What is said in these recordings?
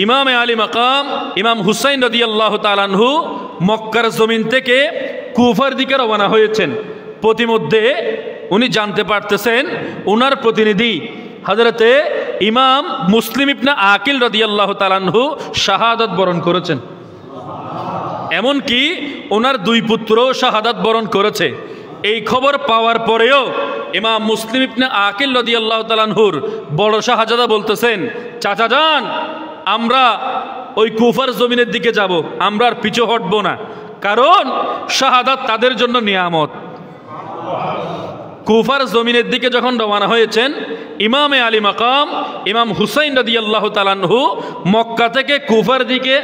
ইমামে আলী মাকাম ইমাম হুসাইন রাদিয়াল্লাহু তাআলা আনহু মক্কার জমিন থেকে কুফার দিকে রওনা হয়েছেন। প্রতিমধ্যে উনি জানতে পারতেছেন উনার প্রতিনিধি হযরতে ইমাম মুসলিম ইবনে আকিল রাদিয়াল্লাহু তাআলা আনহু শাহাদাত বরণ করেছেন। এমনকি ওনার দুই পুত্র শাহাদাত বরণ করেছে। এই খবর পাওয়ার পরেও ইমাম মুসলিম ইবনে আকিল রাদিয়াল্লাহু তাআলা আনহুর বড় শাহজাদা বলতেছেন, চাচা যান, আমরা ওই কুফার জমিনের দিকে যাব, আমরা আর পিছু হটব না, কারণ শাহাদাত তাদের জন্য নিয়ামত। কুফার জমিনের দিকে যখন রওনা হয়েছেন ইমামে আলী মাকাম ইমাম হুসাইন রাদিয়াল্লাহু তাআলা আনহু মক্কা থেকে কুফার দিকে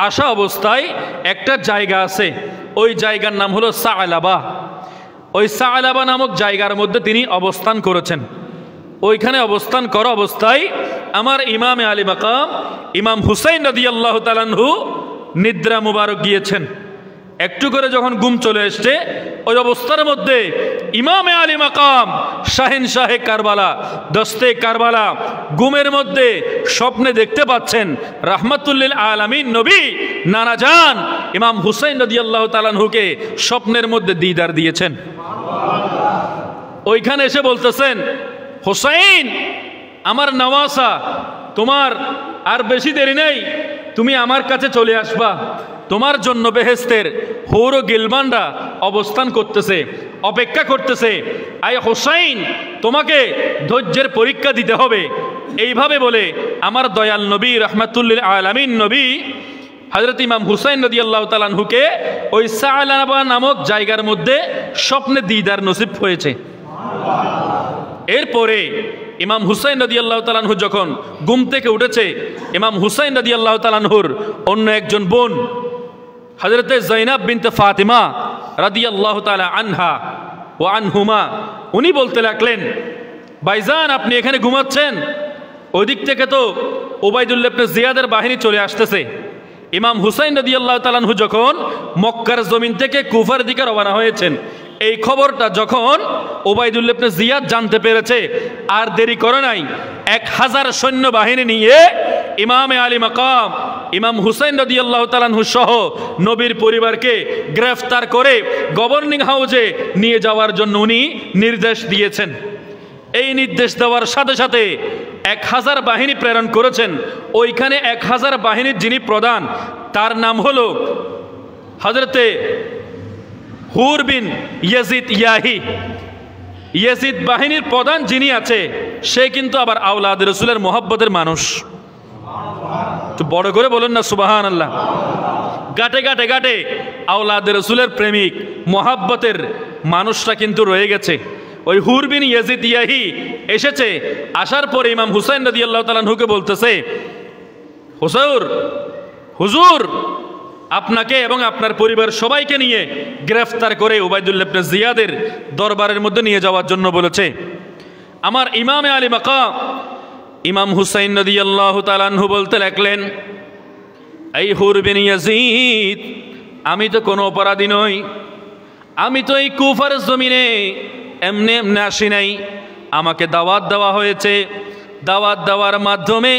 আসা অবস্থায় একটা জায়গা আছে, ওই জায়গার নাম হলো সাআলাবা। ওই সাআলাবা নামক জায়গার মধ্যে তিনি অবস্থান করেছেন। ওইখানে অবস্থান করা অবস্থায় আমার ইমামে আলী মাকাম ইমাম হুসাইন রাদিয়াল্লাহু তাআলা আনহু নিদ্রা মুবারক গিয়েছেন। একটু করে যখন ঘুম চলে এসছে, ওই অবস্থার মধ্যে ইমামে আলী মাকাম শাহেনশাহে কারবালা দস্তে কারবালা ঘুমের মধ্যে স্বপ্নে দেখতে পাচ্ছেন রাহমাতুল্লিল আলামিন নবী নানা জান ইমাম হুসাইন রাদিয়াল্লাহু তাআলা আনহুকে স্বপ্নের মধ্যে দিদার দিয়েছেন। ওইখানে এসে বলতেছেন, হুসাইন আমার নওয়াসা, তোমার আর বেশি দেরি নেই, তুমি আমার কাছে চলে আসবা, তোমার জন্য বেহেশতের হৌর গিলমানরা অবস্থান করতেছে, অপেক্ষা করতেছে। আয় হুসাইন, তোমাকে ধৈর্যের পরীক্ষা দিতে হবে। এইভাবে বলে আমার দয়াল নবী রাহমাতুল্লিল আলামিন নবী হযরত ইমাম হুসাইন রাদিয়াল্লাহু তাআলা আনহুকে ওই সাআলাবা নামক জায়গার মধ্যে স্বপ্নে দিদার নসিব হয়েছে। এরপরে ইমাম হুসাইন রাদিয়াল্লাহু তাআলা আনহু যখন ঘুম থেকে উঠেছে, ইমাম হুসাইন রাদিয়াল্লাহু তাআলা আনহুর অন্য একজন বোন হযরতে যায়নাব বিনতে ফাতিমা রাদিয়াল্লাহু তাআলা আনহা ও আনহুমা, উনি বলতে লাগলেন, ভাইজান আপনি এখানে ঘুমাচ্ছেন, ওইদিক থেকে তো উবাইদুল্লাহ ইবনে জিয়াদের বাহিনী চলে আসতেছে। ইমাম হুসাইন রাদিয়াল্লাহু তাআলা আনহু যখন মক্কার জমিন থেকে কুফার দিকে রওনা হয়েছেন, এই খবরটা যখন উবাইদুল্লাহ ইবনে জিয়াদ জানতে পেরেছে, আর দেরি করে নাই, 1000 সৈন্য বাহিনী নিয়ে ইমামে আলী মাকাম ইমাম হুসাইন রাদিয়াল্লাহু তাআলা আনহু সহ নবীর পরিবারকে গ্রেফতার করে গভর্নিং হাউসে নিয়ে যাওয়ার জন্য উনি নির্দেশ দিয়েছেন। এই নির্দেশ দেওয়ার সাথে সাথে 1000 বাহিনী প্রেরণ করেছেন। ওইখানে 1000 বাহিনীর যিনি প্রধান, তার নাম হলো হযরতে হুর বিন ইয়াজিদ ইয়াহি। ইয়াজিদ বাহিনীর প্রধান যিনি আছে, সে কিন্তু আবার আওলাদ রাসূলের মহব্বতের মানুষ। তো বড় করে বলেন না সুবহানাল্লাহ। গাটে গাটে গাটে আওলাদ রাসূলের প্রেমিক মহব্বতের মানুষটা কিন্তু রয়ে গেছে। ওই হুর বিন ইয়াজিদ ইয়াহি এসেছে, আসার পরে ইমাম হুসাইন রাদিয়াল্লাহু তাআলা আনহুকে বলতেছে, হুজুর আপনাকে এবং আপনার পরিবার সবাইকে নিয়ে গ্রেফতার করে উবাইদুল্লাহ ইবনে জিয়াদের দরবারের মধ্যে নিয়ে যাওয়ার জন্য বলেছে। আমার ইমামে আলী মাকাম ইমাম হুসাইন রাদিয়াল্লাহু তাআলা আনহু বলতে লাগলেন, এই হুর বিন ইয়াজিদ, আমি তো কোনো অপরাধী নই, আমি তো এই কুফার জমিনে এমনি এমনি আসি নাই, আমাকে দাওয়াত দেওয়া হয়েছে। দাওয়াত দেওয়ার মাধ্যমে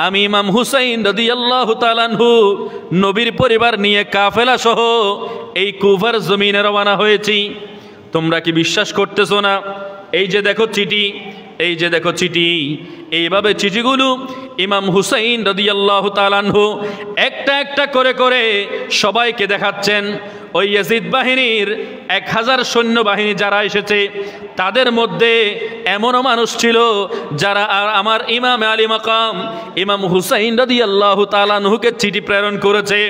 আমি ইমাম হুসাইন রাদিয়াল্লাহু তাআলা আনহু নবীর পরিবার নিয়ে কাফেলা সহ এই কুফার জমিনে রওনা হয়েছি। তোমরা কি বিশ্বাস করতেছো না? এই যে দেখো চিঠি, এই যে দেখো চিঠি। এইভাবে চিঠিগুলো ইমাম হুসাইন রাদিয়াল্লাহু তাআলা আনহু একটা একটা করে করে সবাইকে দেখাচ্ছেন। ওই ইয়াজিদ বাহিনীর 1000 সৈন্য বাহিনী যারা এসেছে, তাদের মধ্যে এমনও মানুষ ছিল যারা আমার ইমাম আলী মাকাম ইমাম হুসাইন রাদিয়াল্লাহু তাআলা আনহুকে চিঠি প্রেরণ করেছে।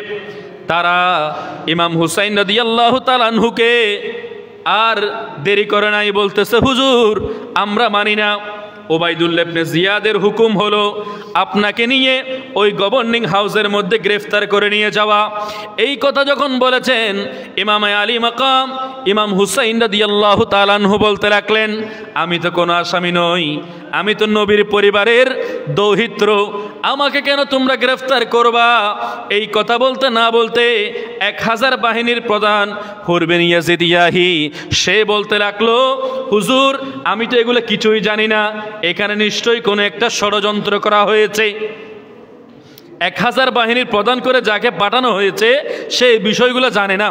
তারা ইমাম হুসাইন রাদিয়াল্লাহু তাআলা আনহুকে আর দেরি করে নাই, বলতেছে, হুজুর আমরা মানি না, উবাইদুল্লাহ ইবনে জিয়াদের হুকুম হলো আপনাকে নিয়ে ওই গভর্নিং হাউসের মধ্যে গ্রেফতার করে নিয়ে যাওয়া। এই কথা যখন বলেছেন, ইমাম আলী মাকাম ইমাম হুসাইন রাদিয়াল্লাহু তাআলা আনহু বলতে লাগলেন, আমি তো কোনো আসামি নই, আমি তো নবীর পরিবারের দৌহিত্র, আমাকে কেন তোমরা গ্রেফতার করবা? এই কথা বলতে না বলতে 1000 বাহিনীর প্রধান হুর বিন ইয়াজিদ ইয়াহি সে বলতে লাগলো, হুজুর আমি তো এগুলো কিছুই জানি না, এখানে নিশ্চয়ই কোনো একটা ষড়যন্ত্র করা হয়েছে। 1000 বাহিনীর প্রদান করে যাকে পাঠানো হয়েছে সে এই বিষয়গুলো জানে না।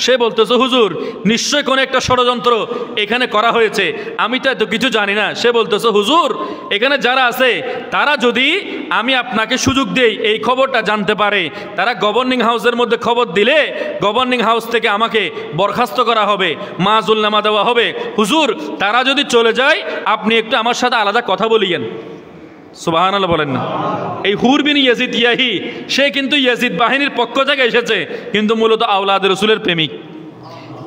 সে বলতেছে হুজুর নিশ্চয় কোনো একটা ষড়যন্ত্র এখানে করা হয়েছে, আমি তো এত কিছু জানি না। সে বলতেছে হুজুর এখানে যারা আছে তারা যদি আমি আপনাকে সুযোগ দেই এই খবরটা জানতে পারে, তারা গভর্নিং হাউসের মধ্যে খবর দিলে গভর্নিং হাউস থেকে আমাকে বরখাস্ত করা হবে, মাযুলনামা দেওয়া হবে। হুজুর তারা যদি চলে যায় আপনি একটু আমার সাথে আলাদা কথা বলিয়েন। সুবহানাল্লাহ বলেন না। এই হুর বিন ইয়াজিদ ইয়াহি সে কিন্তু ইয়াজিদ বাহিনীর পক্ষ থেকে এসেছে, কিন্তু মূলত আওলাদ রাসূলের প্রেমিক।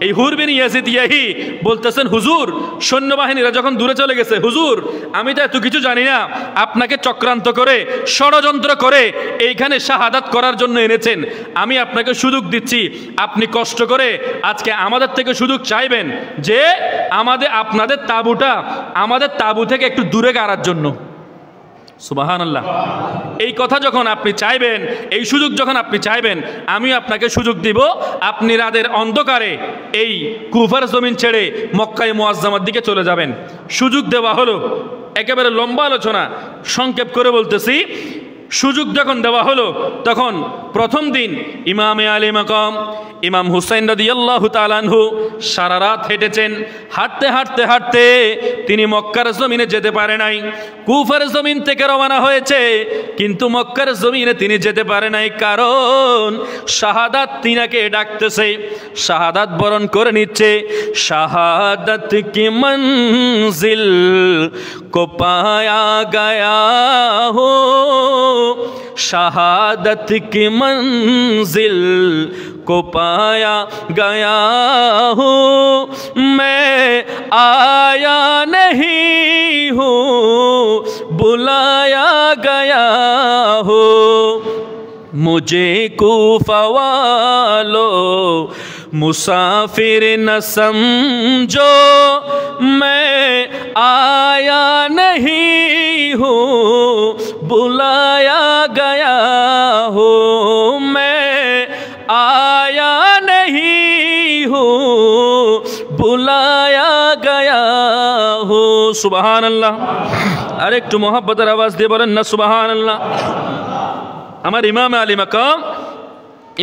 এই হুর বিন ইয়াজিদ ইয়াহি বলতেছেন হুজুর সৈন্যবাহিনীরা যখন দূরে চলে গেছে, হুজুর আমি তো এত কিছু জানি না, আপনাকে চক্রান্ত করে ষড়যন্ত্র করে এইখানে শাহাদাত করার জন্য এনেছেন, আমি আপনাকে সুযোগ দিচ্ছি, আপনি কষ্ট করে আজকে আমাদের থেকে সুযোগ চাইবেন যে আপনাদের তাঁবু থেকে একটু দূরে গাড়ার জন্য। সুবহানাল্লাহ। এই কথা যখন আপনি চাইবেন, এই সুযোগ যখন আপনি চাইবেন, আমিও আপনাকে সুযোগ দিব, আপনি রাতের অন্ধকারে এই কুফার জমিন ছেড়ে মক্কায়ে মুআজ্জামার দিকে চলে যাবেন। সুযোগ দেওয়া হলো। একেবারে লম্বা আলোচনা, সংক্ষেপ করে বলতেছি। সুযোগ যখন দেওয়া হলো তখন প্রথম দিন ইমামে আলী মাকাম ইমাম হুসাইন রাদিয়াল্লাহু তাআলা আনহু সারা রাত হেঁটেছেন। হাঁটতে হাঁটতে হাঁটতে তিনি মক্কার জমিনে যেতে পারে নাই। কুফার জমিন থেকে রওনা হয়েছে, কিন্তু মক্কার জমিনে তিনি যেতে পারে নাই, কারণ শাহাদাত তিনাকে ডাকতেছে, শাহাদাত বরণ করে নিচ্ছে। শাহাদাত কি মঞ্জিল को पाया गया हो, शहादत की मंजिल को पाया गया हो, मैं आया नहीं हूँ बुलाया गया हो, मुझे कूफा वालों मुसाफिर न समझो, मैं आया नहीं हूँ बुलाया गया हो, मैं आया नहीं हूँ बुलाया गया हो। सुबहान अल्लाह। আর একটু মোহাব্বতের আওয়াজ দিয়ে বলেন না সুবহান আল্লাহ। আমার ইমাম আলী মাকাম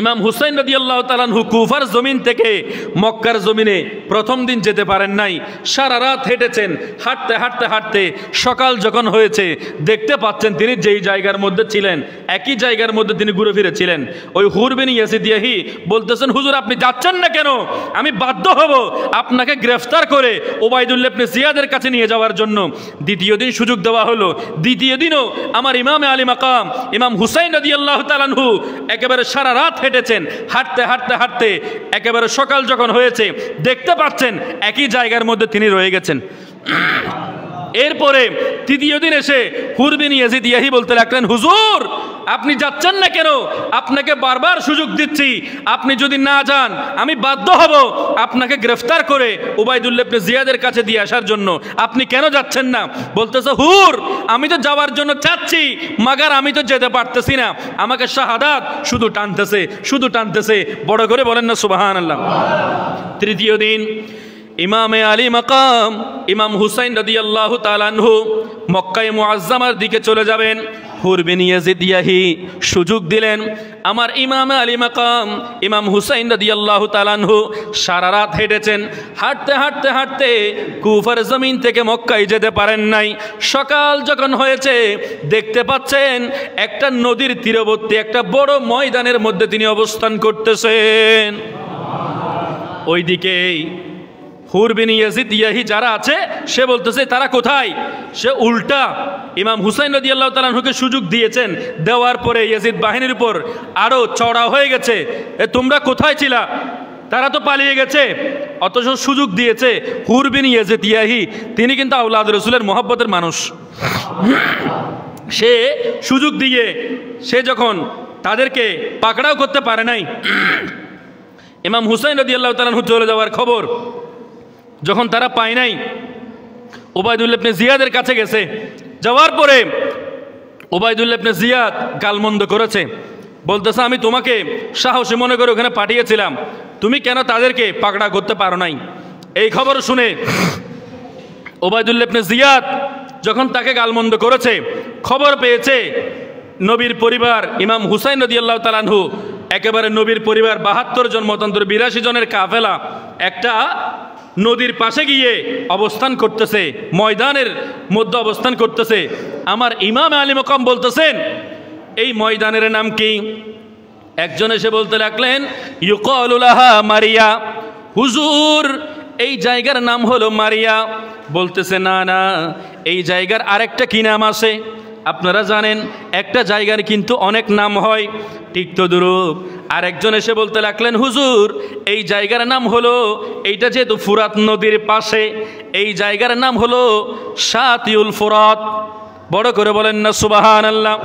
ইমাম হুসাইন রাদিয়াল্লাহু তাআলা আনহু কুফার জমিন থেকে মক্কার জমিনে প্রথম দিন যেতে পারেন নাই। সারা রাত হেঁটেছেন। হাঁটতে হাঁটতে হাঁটতে সকাল যখন হয়েছে দেখতে পাচ্ছেন তিনি যেই জায়গার মধ্যে ছিলেন একই জায়গার মধ্যে তিনি ঘুরে ফিরেছিলেন। ওই হুর বিন ইয়াজিদ ইয়াহি বলতেছেন হুজুর আপনি যাচ্ছেন না কেন? আমি বাধ্য হব আপনাকে গ্রেফতার করে উবাইদুল্লাহ ইবনে জিয়াদের কাছে নিয়ে যাওয়ার জন্য। দ্বিতীয় দিন সুযোগ দেওয়া হলো। দ্বিতীয় দিনও আমার ইমামে আলী মাকাম ইমাম হুসাইন রাদিয়াল্লাহু তাআলা আনহু একেবারে সারা রাত হেঁটেছেন। হাঁটতে হাঁটতে হাঁটতে একেবারে সকাল যখন হয়েছে দেখতে পাচ্ছেন একই জায়গার মধ্যে তিনি রয়ে গেছেন। এরপরে তৃতীয় দিন এসে হুর বিন ইয়াজিদ ইয়াহি বলতে লাগলেন হুজুর আপনি যাচ্ছেন না কেন? আপনাকে বারবার সুযোগ দিচ্ছি, আপনি যদি না যান আমি বাধ্য হব আপনাকে গ্রেফতার করে উবাইদুল্লাহ ইবনে জিয়াদের কাছে দিয়ে আসার জন্য। আপনি কেন যাচ্ছেন না? বলতেছে হুর আমি তো যাওয়ার জন্য চাচ্ছি, মাগার আমি তো যেতে পারতেছি না, আমাকে শাহাদাত শুধু টানতেছে শুধু টানতেছে। বড় করে বলেন না সুবহানাল্লাহ। তৃতীয় দিন ইমামে আলী মাকাম ইমাম হুসাইন রাদিয়াল্লাহু তাআলা আনহু মক্কায়ে মুআজ্জামার দিকে চলে যাবেন। হুর বিন ইয়াজিদ ইয়াহি সুযোগ দিলেন। আমার ইমামে আলী মাকাম ইমাম হুসাইন রাদিয়াল্লাহু তাআলা আনহু সারা রাত হেঁটেছেন। হাঁটতে হাঁটতে হাঁটতে কুফার জমিন থেকে মক্কায় যেতে পারেন নাই। সকাল যখন হয়েছে দেখতে পাচ্ছেন একটা নদীর তীরবর্তী একটা বড় ময়দানের মধ্যে তিনি অবস্থান করতেছেন। ওইদিকেই হুর বিন ইয়াজিদ ইয়াহি যারা আছে সে বলতেছে তারা কোথায়? সে উল্টা ইমাম হুসাইন রাদিয়াল্লাহু তাআলা আনহুকে সুযোগ দিয়েছেন, দেওয়ার পরে ইয়াজিদ বাহিনীর উপর আরো চড়া হয়ে গেছে। তোমরা কোথায় ছিলা? তারা তো পালিয়ে গেছে। অথচ সুযোগ দিয়েছে হুর বিন ইয়াজিদ ইয়াহি, তিনি কিন্তু আওলাদ রাসূলের মহব্বতের মানুষ। সে সুযোগ দিয়ে সে যখন তাদেরকে পাকড়াও করতে পারে নাই, ইমাম হুসাইন রাদিয়াল্লাহু তাআলা আনহু চলে যাওয়ার খবর যখন তারা পায় নাই, উবাইদুল্লাহ ইবনে জিয়াদের কাছে গেছে। যাওয়ার পরে উবাইদুল্লাহ ইবনে জিয়াদ গালমন্দ করেছে, বলতেছে আমি তোমাকে সাহসী মনে করে ওখানে পাঠিয়েছিলাম, তুমি কেন তাদেরকে পাকড়া করতে পারো নাই? এই খবর শুনে উবাইদুল্লাহ ইবনে জিয়াদ যখন তাকে গালমন্দ করেছে, খবর পেয়েছে নবীর পরিবার ইমাম হুসাইন রাদিয়াল্লাহু তাআলা আনহু একেবারে নবীর পরিবার 72 জন মতান্তর 82 জনের কাফেলা একটা নদীর পাশে গিয়ে অবস্থান করতেছে, ময়দানের মধ্যে অবস্থান করতেছে। আমার ইমাম আলী মাকাম বলতেছেন এই ময়দানের নাম কি? একজন এসে বলতে লাগলেন ইউকালু লাহা মারিয়া, হুজুর এই জায়গার নাম হলো মারিয়া। বলতেছে না না, এই জায়গার আরেকটা কি নাম আছে? আপনারা জানেন একটা জায়গার কিন্তু অনেক নাম হয়, ঠিক তদ্রূপ আরেকজন এসে বলতে লাগলেন হুজুর এই জায়গার নাম হলো, এইটা যেহেতু ফুরাত নদীর পাশে, এই জায়গার নাম হলো শাতিউল ফুরাত। বড় করে বলেন না সুবহানাল্লাহ।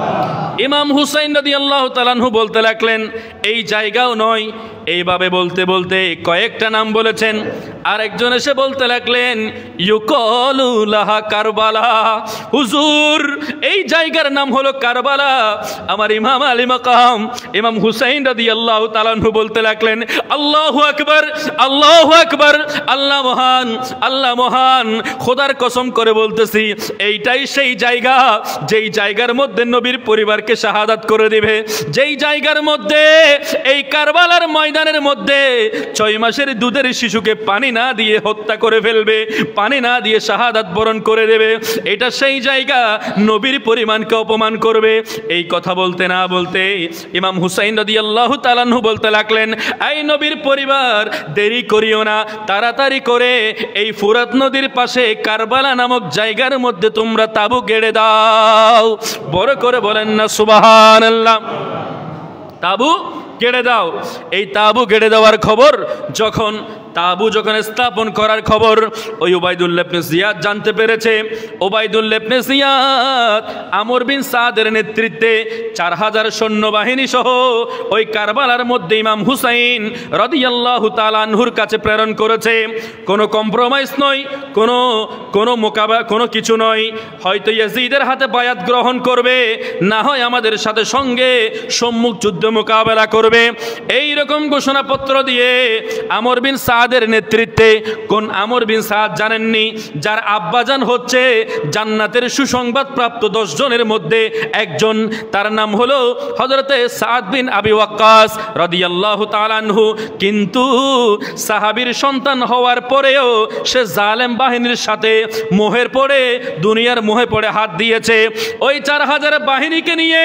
ইমাম হুসাইন রাদিয়াল্লাহু তাআলা আনহু বলতে লাগলেন এই জায়গাও নয়। এইভাবে বলতে বলতে কয়েকটা নাম বলেছেন। আরেকজন এসে বলতে লাগলেন ইউকালু লাহা কারবালা, হুজুর এই জায়গার নাম হলো কারবালা। আমার ইমাম আলী মাকাম ইমাম হুসাইন রাদিয়াল্লাহু তাআলা আনহু বলতে লাগলেন আল্লাহু আকবার, আল্লাহু আকবার, আল্লাহ মহান, আল্লাহ মহান, খোদার কসম করে বলতেছি এইটাই সেই জায়গা যেই জায়গার মধ্যে নবীর পরিবারকে শাহাদাত করে দিবে, যেই জায়গার মধ্যে এই কারবালার ময়দানের মধ্যে 6 মাসের দুধের শিশুকে পানি না দিয়ে হত্যা করে ফেলবে, পানি না দিয়ে শাহাদাত বরণ করে দেবে, এটা সেই জায়গা নবীর পরিমাণকে অপমান করবে। এই কথা বলতে না বলতে ইমাম হুসাইন রাদিয়াল্লাহু তাআলা আনহু বলতে লাগলেন এই নবীর পরিবার দেরি করিও না, তাড়াতাড়ি করে এই ফুরাত নদীর পাশে কারবালা নামক জায়গার মধ্যে তোমরা তাবু গেড়ে দাও। বড় করে বলেন না সুবহানাল্লাহ। তাবু গেড়ে দাও। এই তাবু গেড়ে দেওয়ার খবর যখন তাবু স্থাপন করার খবর ওই উবাইদুল্লাহ ইবনে জিয়াদ জানতে পেরেছে। উবাইদুল্লাহ ইবনে জিয়াদ আমর বিন সাদের নেতৃত্বে 4000 সৈন্যবাহিনী সহ ওই কারবালার মধ্যে ইমাম হুসাইন রাদিয়াল্লাহু তাআলা আনহুর কাছে প্রেরণ করেছে। কোনো কম্প্রোমাইজ নয়, কোনো মোকাবেলা, কোনো কিছু নয়। হয়তো ইয়াজিদের হাতে বায়াত গ্রহণ করবে, না হয় আমাদের সাথে সঙ্গে সম্মুখ যুদ্ধ মোকাবেলা করবে। এই রকম ঘোষণাপত্র দিয়ে আমর বিন সাদের নেতৃত্বে, কোন আমর বিন সাদ জানেননি? যার আব্বাজান হচ্ছে জান্নাতের সুসংবাদ প্রাপ্ত 10 জনের মধ্যে একজন, তার নাম হলো হযরতে সাদ বিন আবি ওয়াক্কাস রাদিয়াল্লাহু তাআলা আনহু। কিন্তু সাহাবীর সন্তান হওয়ার পরেও সে জালেম বাহিনীর সাথে মোহের পড়ে, দুনিয়ার মোহে পড়ে হাত দিয়েছে। ওই 4000 বাহিনীকে নিয়ে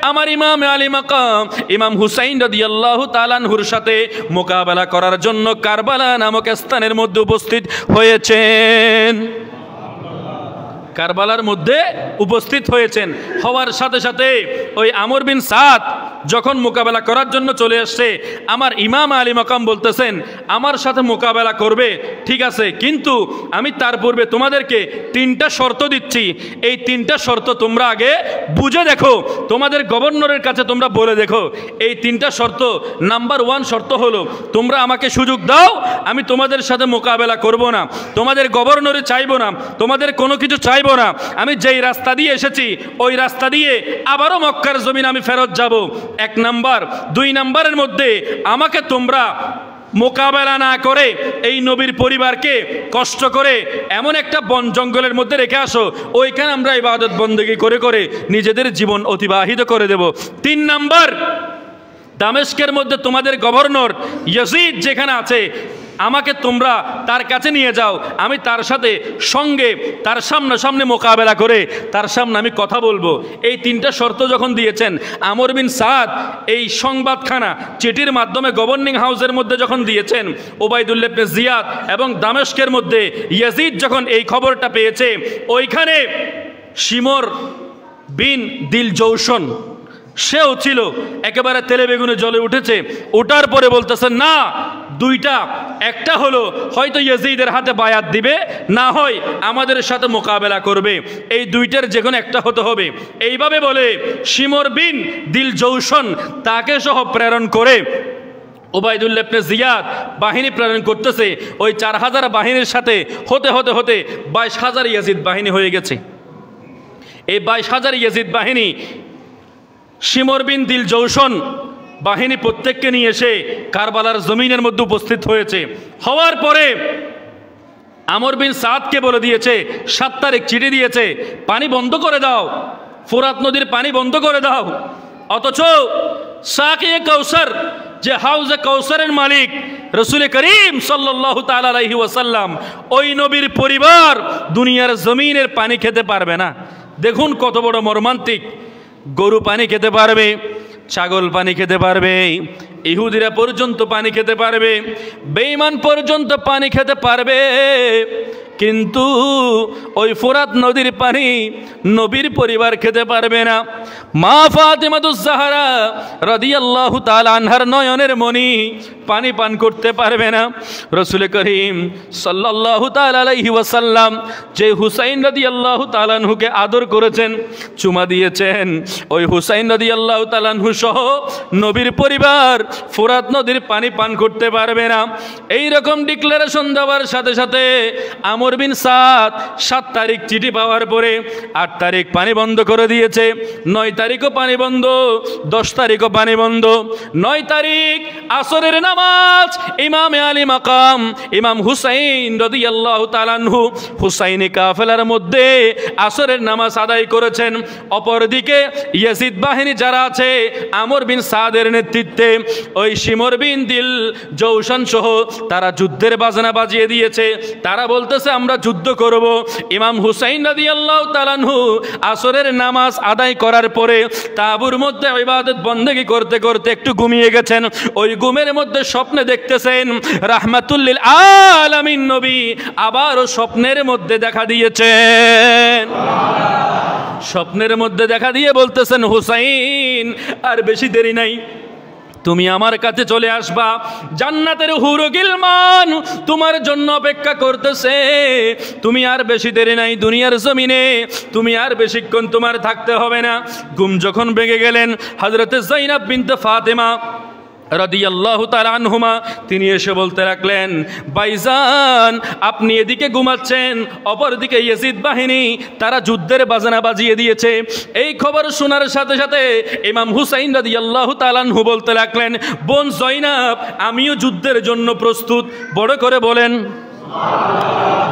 আমার ইমাম আলী মাকাম ইমাম হুসাইন রাদিয়াল্লাহু তাআলা আনহুর সাথে মোকাবেলা করার জন্য কারবালা নামক স্থানের মধ্যে উপস্থিত হয়েছেন। কারবালার মধ্যে উপস্থিত হয়েছেন। হওয়ার সাথে সাথে ওই আমর বিন সাদ যখন মোকাবেলা করার জন্য চলে আসছে, আমার ইমাম আলী মাকাম বলতেছেন আমার সাথে মোকাবেলা করবে, ঠিক আছে, কিন্তু আমি তার পূর্বে তোমাদেরকে 3টা শর্ত দিচ্ছি। এই 3টা শর্ত তোমরা আগে বুঝে দেখো, তোমাদের গভর্নরের কাছে তোমরা বলে দেখো। এই 3টা শর্ত, নাম্বার 1 শর্ত হলো তোমরা আমাকে সুযোগ দাও, আমি তোমাদের সাথে মোকাবেলা করব না, তোমাদের গভর্নরে চাইবো না, তোমাদের কোনো কিছু চাইবো না। আমি যেই রাস্তা দিয়ে এসেছি ওই রাস্তা দিয়ে আবারও মক্কার জমিন আমি ফেরত যাব। 1 নাম্বার। 2 নাম্বারের মধ্যে আমাকে তোমরা মোকাবেলা না করে এই নবীর পরিবারকে কষ্ট করে এমন একটা বন জঙ্গলের মধ্যে রেখে আসো, ওইখানে আমরা ইবাদত বন্দেগী করে করে নিজেদের জীবন অতিবাহিত করে দেব। 3 নাম্বার, দামেস্কের মধ্যে তোমাদের গভর্নর ইয়াজিদ যেখানে আছে আমাকে তোমরা তার কাছে নিয়ে যাও, আমি তার সাথে সঙ্গে তার সামনে মোকাবেলা করে তার সামনে আমি কথা বলবো। এই 3টা শর্ত যখন দিয়েছেন, আমর বিন সাদ এই সংবাদখানা চিঠির মাধ্যমে গভর্নিং হাউসের মধ্যে যখন দিয়েছেন, উবাইদুল্লাহ ইবনে জিয়াদ এবং দামেস্কের মধ্যে ইয়াজিদ যখন এই খবরটা পেয়েছে, ওইখানে শিমর বিন দিল জৌশন সেও ছিল, একেবারে তেলে বেগুনে জ্বলে উঠেছে। ওঠার পরে বলতেছেন না, 2টা, একটা হলো হয়তো ইয়াজিদের হাতে বায়াত দিবে, না হয় আমাদের সাথে মোকাবেলা করবে, এই 2টার যে কোনো একটা হতে হবে। এইভাবে বলে শিমর বিন দিল জৌশন তাকে সহ প্রেরণ করে উবাইদুল্লাহ ইবনে জিয়াদ বাহিনী প্রেরণ করতেছে। ওই 4000 বাহিনীর সাথে হতে 22000 ইয়াজিদ বাহিনী হয়ে গেছে। এই 22000 ইয়াজিদ বাহিনী শিমর বিন দিল জৌশন বাহিনী প্রত্যেককে নিয়ে এসে কারবালার জমিনের মধ্যে উপস্থিত হয়েছে। হওয়ার পরে আমর বিন সাদকে বলে দিয়েছে, 7 তারিখ চিঠি দিয়েছে, পানি বন্ধ করে দাও, ফোরাত নদীর পানি বন্ধ করে দাও। অথচ সাকিয়ে কাউসার, যে হাউজে কাউসারের মালিক রসুল করিম সাল্লাল্লাহু তাআলা আলাইহি ওয়াসাল্লাম, ওই নবীর পরিবার দুনিয়ার জমিনের পানি খেতে পারবে না। দেখুন কত বড় মর্মান্তিক। গরু পানি খেতে পারবে, ছাগল পানি খেতে পারবে, ইহুদিরা পর্যন্ত পানি খেতে পারবে, বেঈমান পর্যন্ত পানি খেতে পারবে, কিন্তু ওই ফোরাত নদীর পানি নবীর পরিবার খেতে পারবে না। মা ফাতিমাতুজ জাহরা রাদিয়াল্লাহু তাআলা আনহার নয়নের মণি পানি পান করতে পারবে না। রাসূল করিম সাল্লাল্লাহু তাআলা আলাইহি ওয়াসাল্লাম যে হুসাইন রাদিয়াল্লাহু তাআলা আনহুকে আদর করেছেন, চুমা দিয়েছেন, ওই হুসাইন রাদিয়াল্লাহু তাআলা আনহু সহ নবীর পরিবার ফোরাত নদীর পানি পান করতে পারবে না। এই রকম ডিক্লারেশন দেওয়ার সাথে সাথে আমর বিন সাদ 7 তারিখ চিঠি পাওয়ার পরে 8 তারিখ পানি বন্ধ করে দিয়েছে, 9 তারিখও পানি বন্ধ, 10 তারিখও পানি বন্ধ। 9 তারিখ আসরের নামাজ ইমামে আলী মাকাম ইমাম হুসাইন রাদিয়াল্লাহু তাআলা আনহু হুসাইনি কাফেলার মধ্যে আসরের নামাজ আদায় করেছেন। অপরদিকে ইয়াজিদ বাহিনী যারা আছে আমর বিন সাদের নেতৃত্বে, ওই শিমর বিন দিল জৌশান সহ তারা যুদ্ধের বাজনা বাজিয়ে দিয়েছে। তারা বলতেছে আমরা যুদ্ধ করব। ইমাম হুসাইন রাদিয়াল্লাহু তাআলা আনহু আসরের নামাজ আদায় করার পরে তাঁবুর মধ্যে ইবাদত বন্দেগী করতে করতে একটু ঘুমিয়ে গেছেন। ওই ঘুমের মধ্যে স্বপ্নে দেখতেছেন রাহমাতুল লিল আলামিন নবী আবারও স্বপ্নের মধ্যে দেখা দিয়েছেন। স্বপ্নের মধ্যে দেখা দিয়ে বলতেছেন, হুসাইন আর বেশি দেরি নাই, তুমি আমার কাছে চলে আসবা। জান্নাতের হুর গিলমান তোমার জন্য অপেক্ষা করতেছে। তুমি আর বেশি দেরি নাই দুনিয়ার জমিনে, তুমি আর বেশিক্ষণ তোমার থাকতে হবে না। ঘুম যখন ভেঙে গেলেন হযরতে যায়েনব বিনতে ফাতেমা রাদিয়াল্লাহু তাআলা আনহুমা, তিনি এসে বলতে লাগলেন, ভাইজান আপনি এদিকে ঘুমাচ্ছেন, অপরদিকে ইয়াজিদ বাহিনী তারা যুদ্ধের বাজনা বাজিয়ে দিয়েছে। এই খবর শোনার সাথে সাথে ইমাম হুসাইন রাদিয়াল্লাহু তাআলা আনহু বলতে লাগলেন, বোন যায়েনব আমিও যুদ্ধের জন্য প্রস্তুত। বড় করে বলেন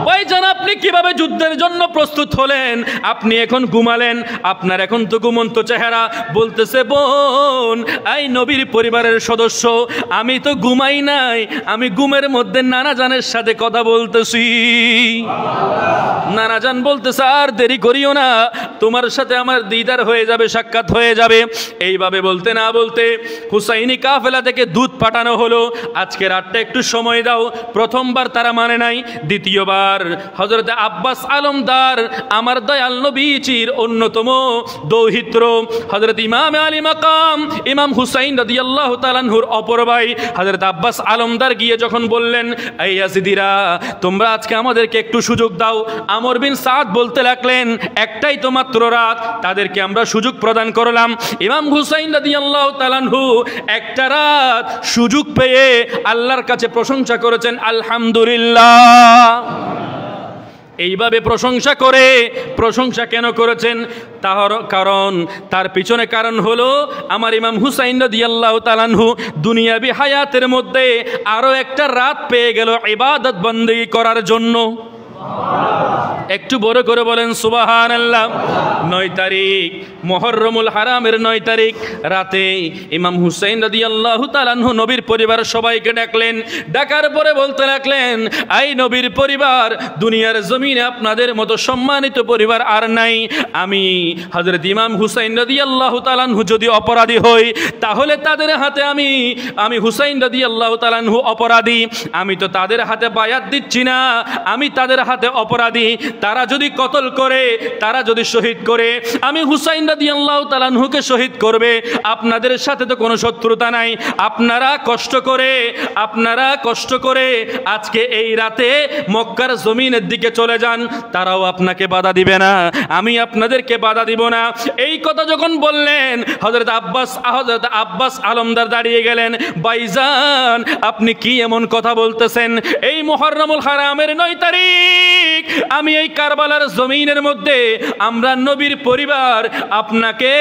ভাইজান আপনি কিভাবে যুদ্ধের জন্য প্রস্তুত হলেন? আপনি এখন ঘুমালেন, আপনার এখন তো ঘুমন্ত চেহারা। বলতেছে, বোন এই নবীর পরিবারের সদস্য, আমি তো ঘুমাই নাই, আমি ঘুমের মধ্যে নানা জানের সাথে কথা বলতেছি। নানা জান বলতেছে, আর দেরি করিও না, তোমার সাথে আমার দিদার হয়ে যাবে, সাক্ষাৎ হয়ে যাবে। এইভাবে বলতে না বলতে হুসাইনি কাফেলা থেকে দূত পাঠানো হলো, আজকে রাতটা একটু সময় দাও। প্রথমবার তারা মানে নাই, দ্বিতীয়বার হযরত আব্বাস আলমদার আমার দয়াল নবীজির অন্যতম দৌহিত্র হযরত ইমাম আলী মাকাম ইমাম হুসাইন রাদিয়াল্লাহু তাআলা আনহুর অপর ভাই হযরত আব্বাস আলমদার গিয়ে যখন বললেন, এই ইয়াজিদিরা তোমরা আজকে আমাদেরকে একটু সুযোগ দাও। আমর বিন সাদ বলতে লাগলেন, একটাই তো মাত্র রাত, তাদেরকে আমরা সুযোগ প্রদান করলাম। ইমাম হুসাইন রাদিয়াল্লাহু তাআলা আনহু একটা রাত সুযোগ পেয়ে আল্লাহর কাছে প্রশংসা করেছেন, আলহামদুলিল্লাহ। এইভাবে প্রশংসা করে, প্রশংসা কেন করেছেন? তার কারণ, তার পিছনে কারণ হলো আমার ইমাম হুসাইন রাদিয়াল্লাহু তাআলা আনহু দুনিয়াবি হায়াতের মধ্যে আরো একটা রাত পেয়ে গেল ইবাদত বন্দেগী করার জন্য। একটু বড় করে বলেন সুবহানাল্লাহ। 9 তারিখ মুহররমুল হারামের 9 তারিখ রাতে ইমাম হুসাইন রাদিয়াল্লাহু তাআলা আনহু নবীর পরিবার সবাইকে ডাকলেন। ডাকার পরে বলতে লাগলেন, এই নবীর পরিবার, দুনিয়ার জমিনে আপনাদের মতো সম্মানিত পরিবার আর নাই। আমি হযরত ইমাম হুসাইন রাদিয়াল্লাহু তাআলা আনহু যদি অপরাধী হই, তাহলে তাদের হাতে আমি হুসাইন রাদিয়াল্লাহু তাআলা আনহু অপরাধী। আমি তো তাদের হাতে বায়াত দিচ্ছি না, আমি তাদের হাতে অপরাধী। তারা যদি কতল করে, তারা যদি শহীদ করে, আমি হুসাইন রাদিয়াল্লাহু তাআলা আনহুকে শহীদ করবে। আপনাদের সাথে তো কোনো শত্রুতা নাই। আপনারা কষ্ট করে আজকে এই রাতে মক্কার জমিনের দিকে চলে যান, তারাও আপনাকে বাধা দিবে না, আমি আপনাদেরকে বাধা দিব না। এই কথা যখন বললেন, হযরত আব্বাস আলমদার দাঁড়িয়ে গেলেন। ভাইজান আপনি কি এমন কথা বলতেছেন? এই মুহররমুল হারামের 9 তারিখ আমি এই কারবালার জমিনের মধ্যে আমরা নবীর পরিবার আপনাকে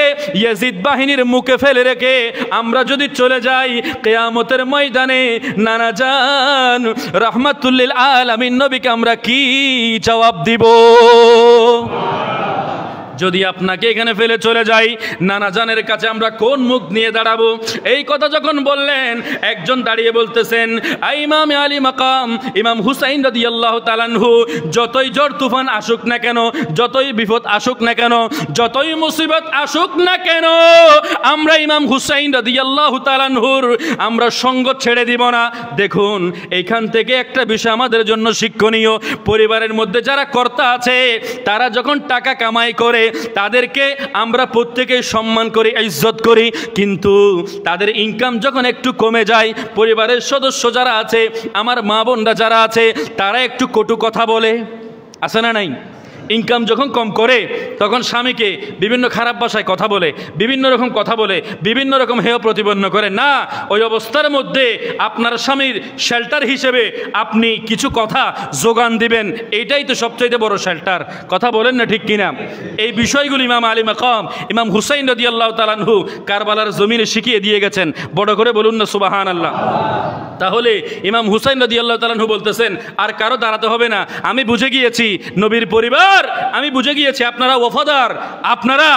ইয়াজিদ বাহিনীর মুখে ফেলে রেখে আমরা যদি চলে যাই, কিয়ামতের ময়দানে নানা জান রাহমাতুল লিল আলামিন নবীকে আমরা কি জবাব দিব? যদি আপনাকে এখানে ফেলে চলে যাই, নানা জানের কাছে আমরা কোন মুখ নিয়ে দাঁড়াবো? এই কথা যখন বললেন, একজন দাঁড়িয়ে বলতেছেন, ইমাম আলী মাকাম ইমাম হুসাইন রাদিয়াল্লাহু তাআলা আনহু, যতই ঝড় তুফান আসুক না কেন, যতই বিপদ আসুক না কেন, যতই মুসিবত আসুক না কেন, আমরা ইমাম হুসাইন রাদিয়াল্লাহু তাআলা আনহুর আমরা সঙ্গ ছেড়ে দিব না। দেখুন, এখান থেকে একটা বিষয় আমাদের জন্য শিক্ষণীয়। পরিবারের মধ্যে যারা কর্তা আছে, তারা যখন টাকা কামাই করে তাদেরকে আমরা প্রত্যেকেই সম্মান করি, ইজ্জত করি, কিন্তু তাদের ইনকাম যখন একটু কমে যায়, পরিবারের সদস্য যারা আছে, আমার মা বোনরা যারা আছে, তারা একটু কটু কথা বলে, আছে না নাই? ইনকাম যখন কম করে তখন স্বামীকে বিভিন্ন খারাপ ভাষায় কথা বলে, বিভিন্ন রকম কথা বলে, বিভিন্ন রকম হেয় প্রতিপন্ন করে। না, ওই অবস্থার মধ্যে আপনার স্বামীর শেল্টার হিসেবে আপনি কিছু কথা যোগান দিবেন, এটাই তো সবচাইতে বড় শেল্টার। কথা বলেন না ঠিক কিনা? এই বিষয়গুলি ইমাম আলী মাকাম ইমাম হুসাইন রাদিয়াল্লাহু তাআলা আনহু কারবালার জমিনে শিখিয়ে দিয়ে গেছেন। বড় করে বলুন না সুবহানাল্লাহ। তাহলে ইমাম হুসাইন রাদিয়াল্লাহু তাআলা আনহু বলতেছেন, আর কারো দাঁড়াতে হবে না, আমি বুঝে গিয়েছি নবীর পরিবার, আমি বুঝে গিয়েছি আপনারা ওয়াফাদার, আপনারা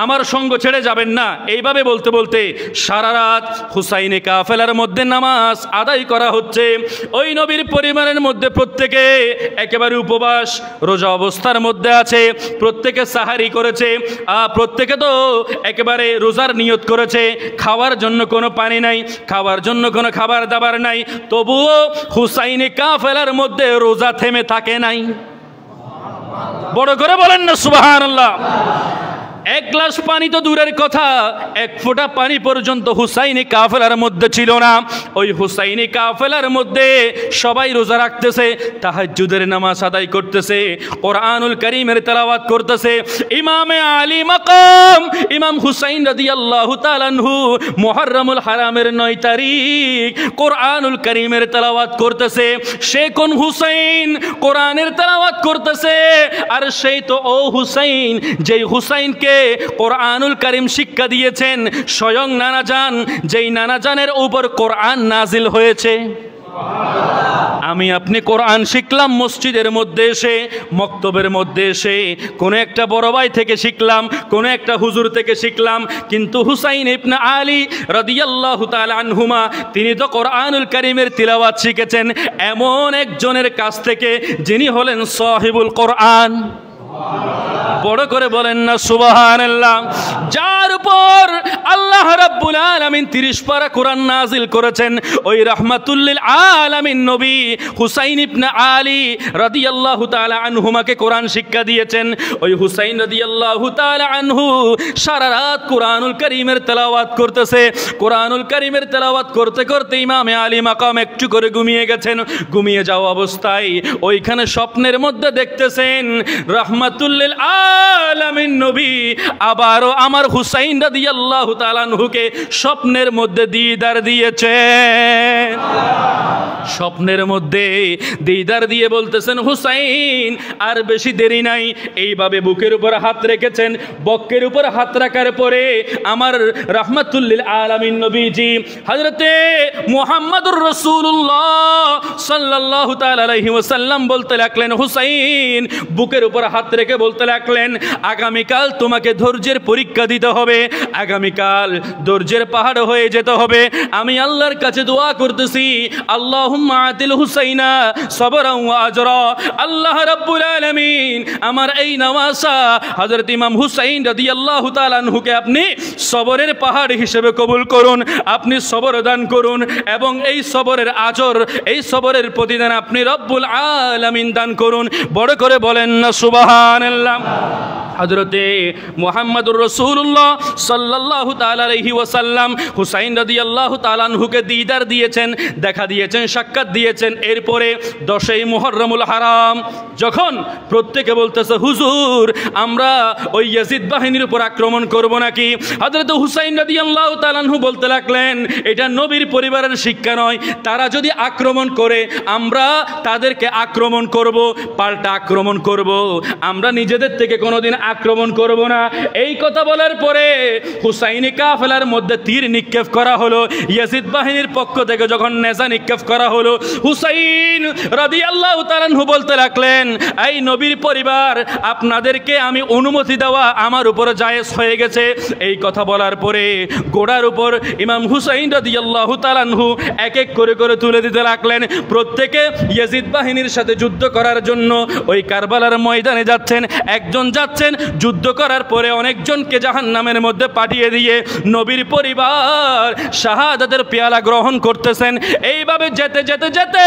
আমার সঙ্গ ছেড়ে যাবেন না। এইভাবে বলতে বলতে সারা রাত হুসাইনে কাফেলার মধ্যে নামাজ আদায় করা হচ্ছে। ওই নবীর পরিবারের মধ্যে প্রত্যেকে একেবারে উপবাস রোজা অবস্থার মধ্যে আছে, প্রত্যেকে সাহারি করেছে, প্রত্যেকে তো একেবারে রোজার নিয়ত করেছে। খাওয়ার জন্য কোনো পানি নাই, খাওয়ার জন্য কোনো খাবার দাবার নাই, তবুও হুসাইনে কাফেলার মধ্যে রোজা থেমে থাকে নাই। বড় করে বলেন না সুবহানাল্লাহ। এক গ্লাস পানি তো দূরের কথা, এক ফোঁটা পানি পর্যন্ত হুসাইনি কাফেলার মধ্যে ছিল না। ওই হুসাইনি কাফেলার মধ্যে সবাই রোজা রাখতেছে, তাহাজ্জুদের নামাজ আদায় করতেছে, কোরআনুল কারীমের তেলাওয়াত করতেছে। ইমামে আলী মাকাম ইমাম হুসাইন রাদিয়াল্লাহু তাআলা আনহু মুহররমুল হারামের 9 তারিখ কোরআনুল কারীমের তেলাওয়াত করতেছে। সে কোন হুসাইন? কোরআনের তেলাওয়াত করতেছে। আর সেই তো ও হুসাইন, যেই হুসাইনকে কোরআনুল কারীম শিক্ষা দিয়েছেন স্বয়ং নানা জান, যেই নানা জানের উপর কোরআন নাজিল হয়েছে। আমি আপনি কোরআন শিখলাম মসজিদের মধ্যে এসে, মক্তবের মধ্যে এসে, কোনো একটা বড় ভাই থেকে শিখলাম, কোনো একটা হুজুর থেকে শিখলাম, কিন্তু হুসাইন ইবনে আলী রাদিয়াল্লাহু তাআলা আনহুমা তিনি তো কোরআনুল কারীমের তিলাওয়াত শিখেছেন এমন একজনের কাছ থেকে যিনি হলেন সাহিবুল কোরআন। বড় করে বলেন না সুবহানাল্লাহ। যার উপর আল্লাহ রাব্বুল আলামিন 30 পারা কোরআন নাজিল করেছেন, ওই রাহমাতুল লিল আলামিন নবী হুসাইন ইবনে আলী রাদিয়াল্লাহু তাআলা আনহুমাকে কোরআন শিক্ষা দিয়েছেন। ওই হুসাইন রাদিয়াল্লাহু তাআলা আনহু সারা রাত কোরআনুল কারীমের তেলাওয়াত করতেছে। কোরআনুল কারীমের তেলাওয়াত করতে করতে ইমামে আলী মাকাম একটু করে ঘুমিয়ে গেছেন। ঘুমিয়ে যাওয়া অবস্থায় ওইখানে স্বপ্নের মধ্যে দেখতেছেন রাহমাতুল লিল আলামিন নবী আবারও আমার হুসাইন রাদিয়াল্লাহু তাআলা আনহুকে স্বপ্নের মধ্যে দিদার দিয়েছেন। স্বপ্নের মধ্যে দিদার দিয়ে বলতেছেন, হুসাইন আর বেশি দেরি নাই। এইভাবে বুকের উপর হাত রেখেছেন। বক্ষের উপর হাত রাখার পরে আমার রাহমাতুল লিল আলামিন নবীজি হযরতে মুহাম্মদুর রাসূলুল্লাহ সাল্লাল্লাহু তাআলা আলাইহি ওয়াসাল্লাম বলতে লাগলেন, হুসাইন বুকের উপর হাত রেখে বলতে লাগলেন, আগামীকাল তোমাকে ধৈর্যের পরীক্ষা দিতে হবে, আগামীকাল ধৈর্যের পাহাড় হয়ে যেতে হবে। আমি আল্লাহর কাছে দোয়া করতেছি, আল্লাহুম্মা আতিল হুসাইনা সবরান ওয়া আজরা। আল্লাহ রাব্বুল আলামিন আমার এই নওয়াসা হযরত ইমাম হুসাইন রাদিয়াল্লাহু তাআলা আনহুকে আপনি সবরের পাহাড় হিসেবে কবুল করুন, আপনি সবর দান করুন, এবং এই সবরের আজর, এই সবরের প্রতিদান আপনি রব্বুল আলামিন দান করুন। বড় করে বলেন না সুবহানাল্লাহ। হযরতে মুহাম্মদুর রাসূলুল্লাহ সাল্লাল্লাহু তাআলা আলাইহি ওয়াসাল্লাম হুসাইন রাদিয়াল্লাহু তাআলা আনহুকে দিদার দিয়েছেন, দেখা দিয়েছেন, সাক্ষাৎ দিয়েছেন। এরপরে 10ই মুহররমুল হারাম যখন প্রত্যেকে বলতেছে, হুজুর আমরা ওই ইয়াজিদ বাহিনীর উপর আক্রমণ করব নাকি? হযরত হুসাইন রাদিয়াল্লাহু তাআলা আনহু বলতে লাগলেন, এটা নবীর পরিবারের শিক্ষা নয়। তারা যদি আক্রমণ করে আমরা তাদেরকে আক্রমণ করব, পাল্টা আক্রমণ করব। আমরা নিজেদের থেকে কোনোদিন আক্রমণ করব না। এই কথা বলার পরে হুসাইনি কাফেলার মধ্যে তীর নিক্ষেপ করা হলো। ইয়াজিদ বাহিনীর পক্ষ থেকে যখন নেজা নিক্ষেপ করা হলো, হুসাইন রাদিয়াল্লাহু তাআলা আনহু বলতে লাগলেন, এই নবীর পরিবার, আপনাদেরকে আমি অনুমতি দেওয়া আমার উপরে জায়েজ হয়ে গেছে। এই কথা বলার পরে ঘোড়ার উপর ইমাম হুসাইন রাদিয়াল্লাহু তাআলা আনহু এক এক করে করে তুলে দিতে লাগলেন। প্রত্যেকে ইয়াজিদ বাহিনীর সাথে যুদ্ধ করার জন্য ওই কারবালার ময়দানে যাচ্ছেন। একজন যাচ্ছেন, যুদ্ধ করার পরে অনেকজনকে জাহান্নামের মধ্যে পাঠিয়ে দিয়ে নবীর পরিবার শাহাদাতের পেয়ালা গ্রহণ করতেছেন। এইভাবে যেতে যেতে যেতে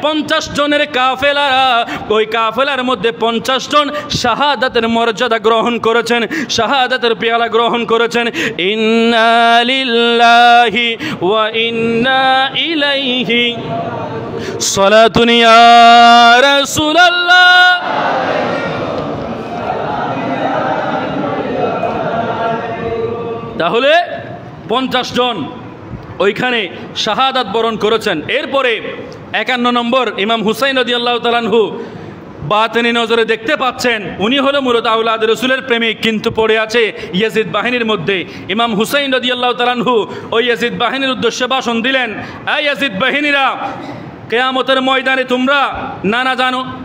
50 জনের কাফেলা, ওই কাফেলার মধ্যে 50 জন শাহাদাতের মর্যাদা গ্রহণ করেছেন, শাহাদাতের পেয়ালা গ্রহণ করেছেন। ইন্না লিল্লাহি ওয়া ইন্না ইলাইহি সালাতুন ইয়া রাসূলুল্লাহ। তাহলে 50 জন ওইখানে শাহাদাত বরণ করেছেন। এরপরে 51 নম্বর ইমাম হুসাইন রাদিয়াল্লাহু তাআলা আনহু বাতিনি নজরে দেখতে পাচ্ছেন, উনি হলো মূলত আওলাদ রাসূলের প্রেমিক, কিন্তু পড়ে আছে ইয়াজিদ বাহিনীর মধ্যে। ইমাম হুসাইন রাদিয়াল্লাহু তাআলা আনহু ওই ইয়াজিদ বাহিনীর উদ্দেশ্যে ভাষণ দিলেন, এই ইয়াজিদ বাহিনীরা, কিয়ামতের ময়দানে তোমরা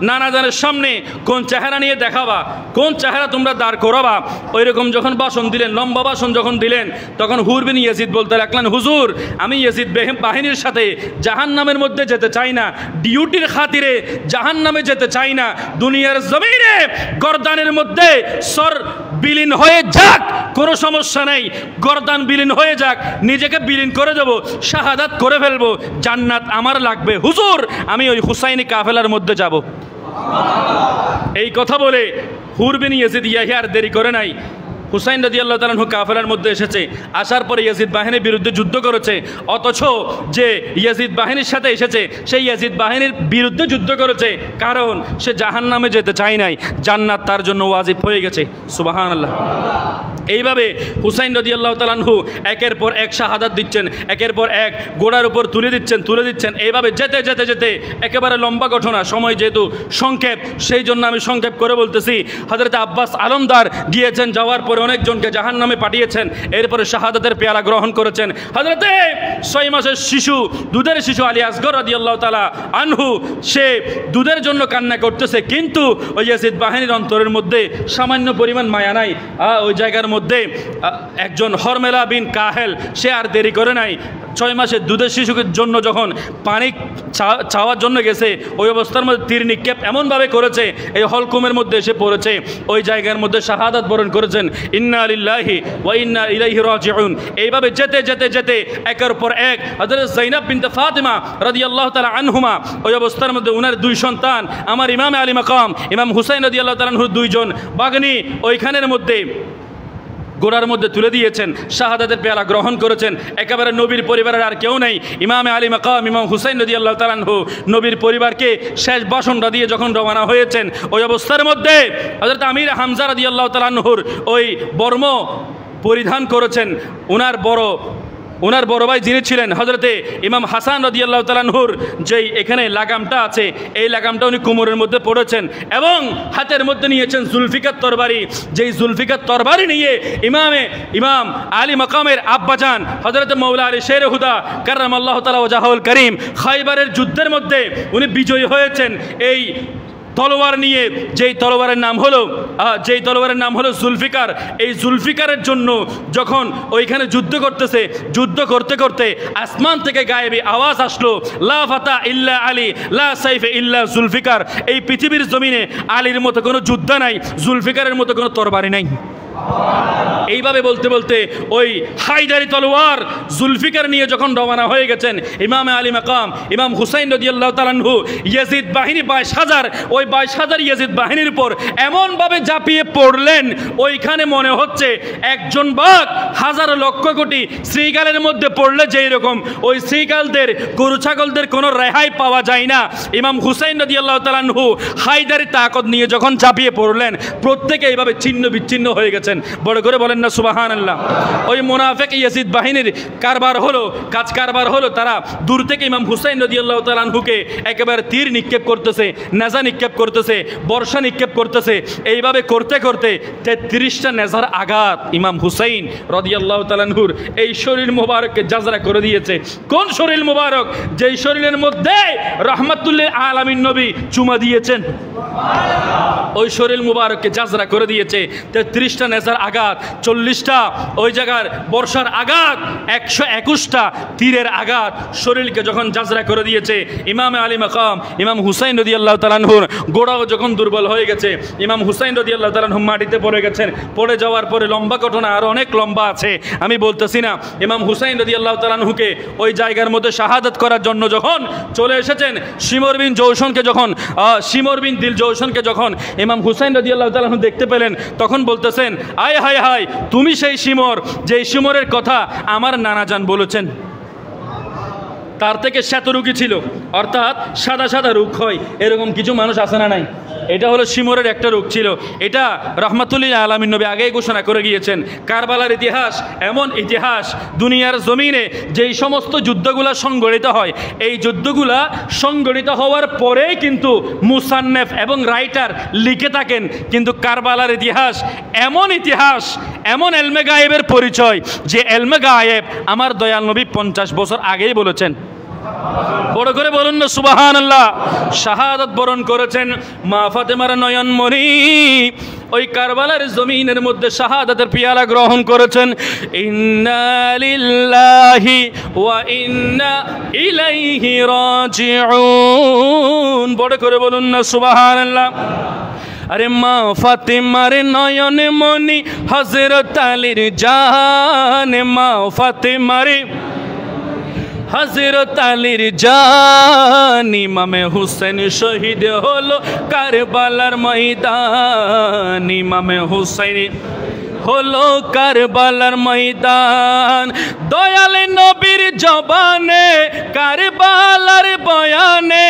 নানাজানের সামনে কোন চেহারা নিয়ে দেখাবা, কোন চেহারা তোমরা দাঁড় করাবা। ওই রকম যখন ভাষণ দিলেন, লম্বা ভাষণ যখন দিলেন, তখন হুর বিন ইয়াজিদ বলতে লাগলেন, হুজুর, আমি ইয়াজিদ বাহিনীর সাথে জাহান্নামের মধ্যে যেতে চাই না, ডিউটির খাতিরে জাহান্নামে যেতে চাই না। দুনিয়ার জমিনে গর্দানের মধ্যে সর বিলীন হয়ে যাক, কোনো সমস্যা নেই, গর্দান বিলীন হয়ে যাক, নিজেকে বিলীন করে দেবো, শাহাদাত করে ফেলবো, জান্নাত আমার লাগবে। হুজুর, আমি ওই হুসাইনি কাফেলার মধ্যে যাব। এই কথা বলে হুর বিন ইয়াজিদ আর দেরি করে নাই, হুসাইন রাদিয়াল্লাহু তাআলা আনহু কাফেলার মধ্যে এসেছে। আসার পরে ইয়াজিদ বাহিনীর বিরুদ্ধে যুদ্ধ করেছে। অথচ যে ইয়াজিদ বাহিনীর সাথে এসেছে, সেই ইয়াজিদ বাহিনীর বিরুদ্ধে যুদ্ধ করেছে, কারণ সে জাহান্নামে যেতে চায় নাই, জান্নাত তার জন্য ওয়াজিব হয়ে গেছে। সুবহানাল্লাহ। এইভাবে হুসাইন রাদিয়াল্লাহু তাআলা আনহু একের পর এক শাহাদাত দিচ্ছেন, একের পর এক ঘোড়ার উপর তুলে দিচ্ছেন। এইভাবে যেতে যেতে যেতে একেবারে লম্বা ঘটনা, সময় যেহেতু সংক্ষেপ, সেই জন্য আমি সংক্ষেপ করে বলতেছি। হযরত আব্বাস আলমদার গিয়েছেন, যাওয়ার পরে অনেকজনকে জাহান্নামে পাঠিয়েছেন, এরপরে শাহাদাতের পেয়ালা গ্রহণ করেছেন। হযরতে 6 মাসের শিশু, দুধের শিশু আলী আসগর রাদিয়াল্লাহু তাআলা আনহু, সে দুধের জন্য কান্না করতেছে, কিন্তু ওই ইয়াজিদ বাহিনীর অন্তরের মধ্যে সামান্য পরিমাণ মায়া নাই। ওই জায়গার মধ্যে একজন হরমেলা বিন কাহেল, সে আর দেরি করে নাই, 6 মাসের দুধের শিশুর জন্য যখন পানি চাওয়ার জন্য গেছে, ওই অবস্থার মধ্যে তীর নিক্ষেপ এমনভাবে করেছে, এই হলকুমের মধ্যে এসে পড়েছে, ওই জায়গার মধ্যে শাহাদাত বরণ করেছেন। ইন্না লিল্লাহি ওয়া ইন্না ইলাইহি রাজিউন। এইভাবে যেতে যেতে যেতে একের পর এক হযরত যায়েনব বিনতে ফাতিমা রাদিয়াল্লাহু তাআলা আনহুমা, ওই অবস্থার মধ্যে উনার 2 সন্তান, আমার ইমাম আলী মাকাম ইমাম হুসাইন রাদিয়াল্লাহু তাআলা আনহুর 2 জন বাগনি ওইখানের মধ্যে গোড়ার মধ্যে তুলে দিয়েছেন, শাহাদাতের পেয়ালা গ্রহণ করেছেন। একেবারে নবীর পরিবারের আর কেউ নেই। ইমাম আলী মাকাম ইমাম হুসাইন রাদিয়াল্লাহু তাআলা আনহু নবীর পরিবারকে শেষ ভাষণটা দিয়ে যখন রওনা হয়েছেন, ওই অবস্থার মধ্যে হযরত আমির হামজা রাদিয়াল্লাহু তাআলা আনহুর ওই বর্ম পরিধান করেছেন। ওনার বড় ভাই যিনি ছিলেন হযরতে ইমাম হাসান রাদিয়াল্লাহু তাআলা আনহুর, যেই এখানে লাগামটা আছে, এই লাগামটা উনি কোমরের মধ্যে পড়েছেন এবং হাতের মধ্যে নিয়েছেন জুলফিকার তরবারি। যেই জুলফিকার তরবারি নিয়ে ইমাম আলী মাকামের আব্বাজান হযরত মাওলা আলী শের হুদা কাররামাল্লাহু তাআলা ওয়াজহুল করিম খায়বারের যুদ্ধের মধ্যে উনি বিজয়ী হয়েছেন এই তলোয়ার নিয়ে, যেই তলোয়ারের নাম হলো জুলফিকার। এই জুলফিকারের জন্য যখন ওইখানে যুদ্ধ করতে করতে আসমান থেকে গায়েবী আওয়াজ আসলো, লা ফাতা ইল্লা আলী, লা সাইফে ইল্লা জুলফিকার। এই পৃথিবীর জমিনে আলীর মতো কোনো যোদ্ধা নাই, জুলফিকারের মতো কোনো তরবারি নাই। এইভাবে বলতে বলতে ওই হায়দারি তলোয়ার জুলফিকার নিয়ে যখন রওনা হয়ে গেছেন ইমাম আলী মাকাম ইমাম হুসাইন রাদিয়াল্লাহু তাআলা আনহু, ইয়াজিদ বাহিনী 22,000, ওই 22,000 ইয়াজিদ বাহিনীর উপর এমনভাবে ঝাঁপিয়ে পড়লেন, ওইখানে মনে হচ্ছে একজন বাঘ হাজার লক্ষ কোটি শ্রীগালের মধ্যে পড়লে যেই রকম ওই শ্রীগালদের গরু ছাগলদের কোনো রেহাই পাওয়া যায় না। ইমাম হুসাইন রাদিয়াল্লাহু তাআলা আনহু হায়দারি তাকত নিয়ে যখন ঝাঁপিয়ে পড়লেন, প্রত্যেকে এইভাবে ছিন্ন বিচ্ছিন্ন হয়ে গেছে। গিয়েছেন। বড় করে বলেন না সুবহানাল্লাহ। ওই মুনাফিক ইয়াজিদ বাহিনীর কারবার হলো, কারবার হলো, তারা দূর থেকে ইমাম হুসাইন রাদিয়াল্লাহু তাআলা আনহুকে একেবারে তীর নিক্ষেপ করতেছে, নেজা নিক্ষেপ করতেছে, বর্ষা নিক্ষেপ করতেছে। এইভাবে করতে করতে 33টা নেজার আঘাত ইমাম হুসাইন রাদিয়াল্লাহু তাআলা আনহুর এই শরীর মোবারককে জাজরা করে দিয়েছে। কোন শরীর মোবারক? যেই শরীরের মধ্যে রাহমাতুল্লিল আলামিন নবী চুমা দিয়েছেন, ওই শরীর মুবারককে জাজরা করে দিয়েছে। 33টা নেজার আঘাত, 40টা ওই জায়গার বর্ষার আঘাত, 121টা তীরের আঘাত শরীরকে যখন জাজরা করে দিয়েছে। ইমাম আলী মাকাম ইমাম হুসাইন রাদিয়াল্লাহু তাআলা আনহুর গোড়াও যখন দুর্বল হয়ে গেছে, ইমাম হুসাইন রাদিয়াল্লাহু তাআলা আনহু মাটিতে পড়ে গেছেন। পড়ে যাওয়ার পরে লম্বা ঘটনা, আরো অনেক লম্বা আছে, আমি বলতেছি না। ইমাম হুসাইন রাদিয়াল্লাহু তাআলা আনহুকে ওই জায়গার মধ্যে শাহাদাত করার জন্য যখন চলে এসেছেন, শিমর বিন দিল জৌশনকে যখন ইমাম হুসাইন রাদিয়াল্লাহু তাআলা আনহু দেখতে পেলেন, তখন বলতেছেন, আয় হায় হায়, তুমি সেই শিমর যেই শিমরের কথা আমার নানাজান বলেছেন। তার থেকে শ্বেতরোগী ছিল, অর্থাৎ সাদা সাদা রোগ হয়, এরকম কিছু মানুষ আছে না নাই? এটা হলো শিমরের একটা রোগ ছিল। এটা রাহমাতুল্লিল আলামিন নবী আগেই ঘোষণা করে গিয়েছেন। কারবালার ইতিহাস এমন ইতিহাস, দুনিয়ার জমিনে যেই সমস্ত যুদ্ধগুলা সংগঠিত হয়, এই যুদ্ধগুলা সংগঠিত হওয়ার পরেই কিন্তু মুসান্নেফ এবং রাইটার লিখে থাকেন। কিন্তু কারবালার ইতিহাস, এমন এলমে গায়েবের পরিচয়, যে এলমে গায়েব আমার দয়াল নবী 50 বছর আগেই বলেছেন। বড় করে বলুন না সুবহানাল্লাহ। শাহাদাত বরণ করেছেন মা ফাতেমার নয়নমণি, ওই কারবালার জমিনের মধ্যে শাহাদাতের পিয়ালা গ্রহণ করেছেন। ইন্না লিল্লাহি ওয়া ইন্না ইলাইহি রাজিউন। বড় করে বলুন না সুবহানাল্লাহ। আরে মা ফাতেমার নয়ন মনি হযরত আলীর জান, মা ফাতেমার হযরত আলীর জান, ইমামে হুসেন শহীদ হলো কারবালার ময়দান, ইমামে হুসেন হলো কারবালার ময়দান। দয়াল নবীর জবানে কারবালার বয়ানে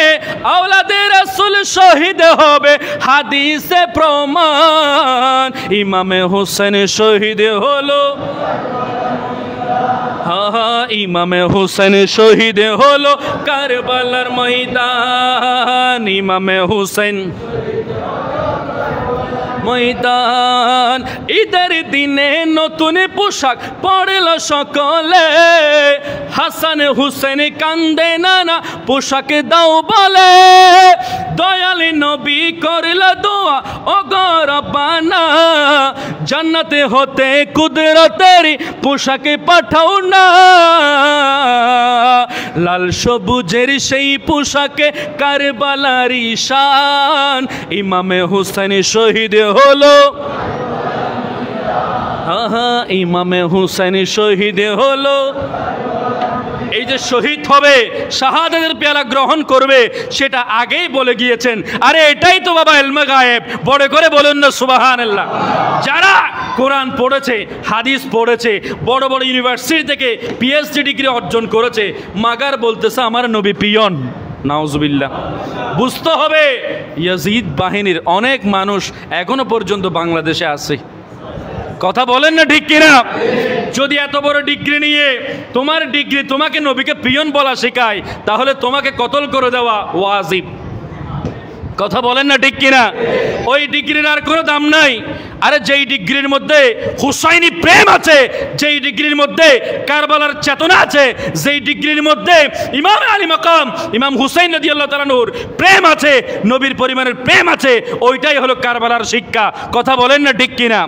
আওলাদে রাসূল শহীদ হবে হাদিসে প্রমাণ। ইমামে হুসেন শহীদ হলো, ইমামে হুসেন শহীদ হলো কারবালার ময়দান, ইমামে হুসেন ময়দান। ঈদের দিনে নতুন পোশাক পরল সকলে, হাসান হুসেন কান্দে নানা পোশাক দাও বলে। দয়াল নবী করল দোয়া, ও গো রব্বানা, জান্নাতে হতে কুদরতের পোশাক পাঠাও না। লাল সবুজের সেই পোশাকে কারবালারি শান, ইমামে হুসেন শহীদ হলো, ইমামে হুসেন শহীদ হলো। এই যে শহীদ হবে, শাহাদাতের পেয়ালা গ্রহণ করবে, সেটা আগেই বলে গিয়েছেন। আরে এটাই তো বাবা ইলমে গায়েব। বড় করে বলুন না সুবহানাল্লাহ। যারা কোরআন পড়েছে, হাদিস পড়েছে, বড় বড় ইউনিভার্সিটি থেকে পিএইচডি ডিগ্রি অর্জন করেছে, মাগার বলতেছে আমার নবী পিয়ন। নাউজুবিল্লাহ। বুঝতে হবে ইয়াজিদ বাহিনীর অনেক মানুষ এখনো পর্যন্ত বাংলাদেশে আছে। কথা বলেন না ঠিক কিনা? যদি এত বড় ডিগ্রি নিয়ে তোমার ডিগ্রি তোমাকে নবীকে পিয়ন বলা শেখায়, তাহলে তোমাকে কতল করে দেওয়া ওয়াজিব। কথা বলেন না ঠিক কিনা? ওই ডিগ্রির আর কোনো দাম নাই। আরে যেই ডিগ্রির মধ্যে হুসাইনি প্রেম আছে, যেই ডিগ্রির মধ্যে কারবালার চেতনা আছে, যেই ডিগ্রির মধ্যে ইমাম আলী মাকাম ইমাম হুসাইন রাদিয়াল্লাহু তাআলা আনহুর প্রেম আছে, নবীর পরিবারের প্রেম আছে, ওইটাই হলো কারবালার শিক্ষা। কথা বলেন না ঠিক কিনা?